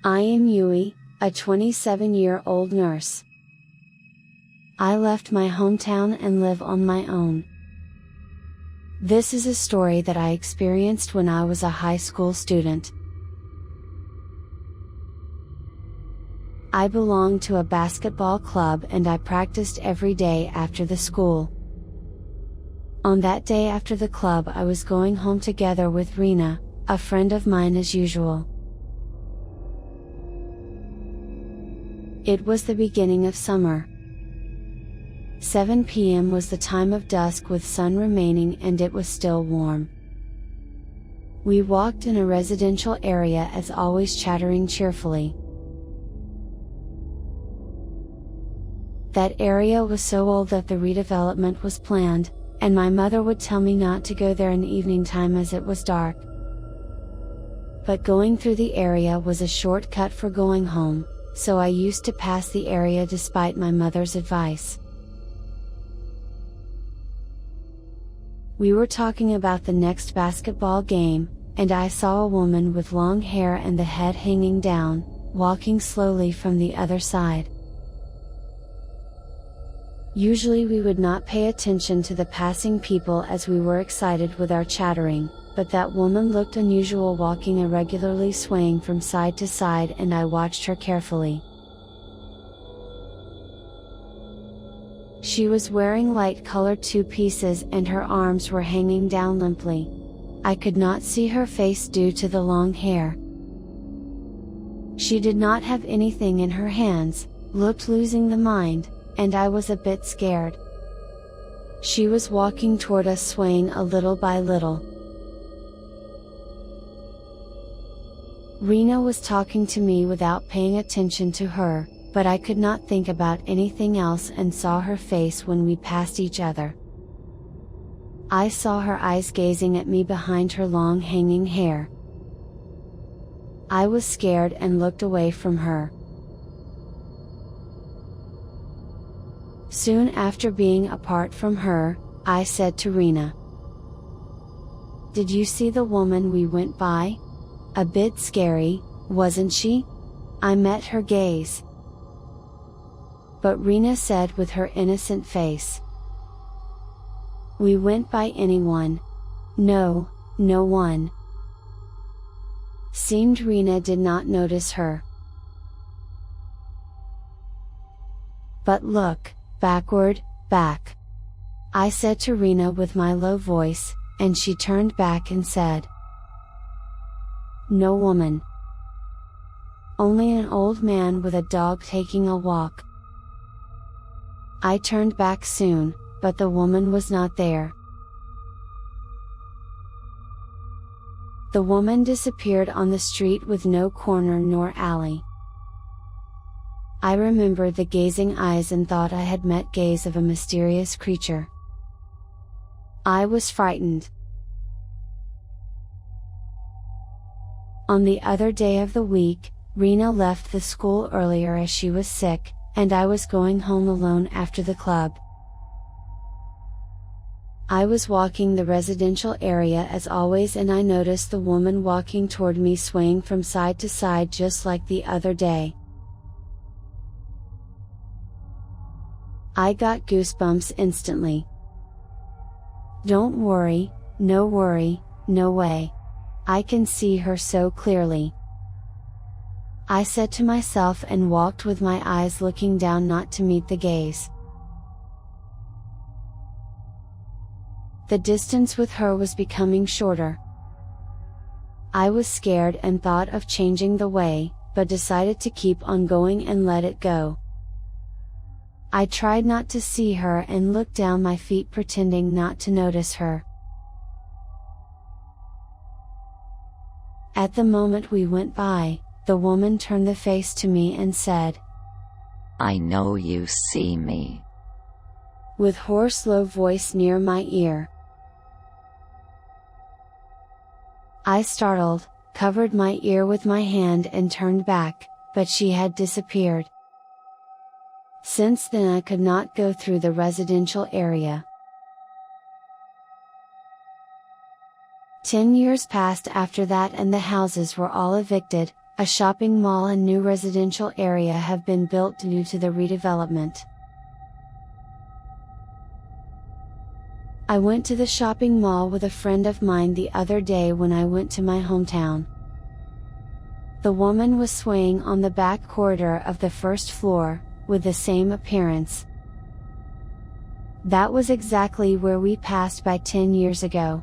I am Yui, a 27-year-old nurse. I left my hometown and live on my own. This is a story that I experienced when I was a high school student. I belonged to a basketball club and I practiced every day after the school. On that day after the club I was going home together with Rina, a friend of mine as usual. It was the beginning of summer. 7 p.m. was the time of dusk with sun remaining and it was still warm. We walked in a residential area as always, chattering cheerfully. That area was so old that the redevelopment was planned, and my mother would tell me not to go there in the evening time as it was dark. But going through the area was a shortcut for going home, so I used to pass the area despite my mother's advice. We were talking about the next basketball game, and I saw a woman with long hair and the head hanging down, walking slowly from the other side. Usually we would not pay attention to the passing people as we were excited with our chattering, but that woman looked unusual, walking irregularly, swaying from side to side, and I watched her carefully. She was wearing light-colored two-pieces and her arms were hanging down limply. I could not see her face due to the long hair. She did not have anything in her hands, looked losing the mind, and I was a bit scared. She was walking toward us, swaying a little by little. Rina was talking to me without paying attention to her, but I could not think about anything else and saw her face when we passed each other. I saw her eyes gazing at me behind her long hanging hair. I was scared and looked away from her. Soon after being apart from her, I said to Rina, "Did you see the woman we went by? A bit scary, wasn't she?" I met her gaze. But Rina said with her innocent face, "We went by anyone. No, no one." Seemed Rina did not notice her. "But look, backward, back," I said to Rina with my low voice, and she turned back and said, "No woman. Only an old man with a dog taking a walk." I turned back soon, but the woman was not there. The woman disappeared on the street with no corner nor alley. I remembered the gazing eyes and thought I had met gaze of a mysterious creature. I was frightened. On the other day of the week, Rina left the school earlier as she was sick, and I was going home alone after the club. I was walking the residential area as always, and I noticed the woman walking toward me, swaying from side to side just like the other day. I got goosebumps instantly. "Don't worry, no way. I can see her so clearly," I said to myself and walked with my eyes looking down not to meet the gaze. The distance with her was becoming shorter. I was scared and thought of changing the way, but decided to keep on going and let it go. I tried not to see her and looked down my feet, pretending not to notice her. At the moment we went by, the woman turned the face to me and said, "I know you see me," with hoarse low voice near my ear. I startled, covered my ear with my hand and turned back, but she had disappeared. Since then I could not go through the residential area. 10 years passed after that and the houses were all evicted, A shopping mall and new residential area have been built due to the redevelopment. I went to the shopping mall with a friend of mine the other day when I went to my hometown. The woman was swaying on the back corridor of the first floor, with the same appearance. That was exactly where we passed by 10 years ago.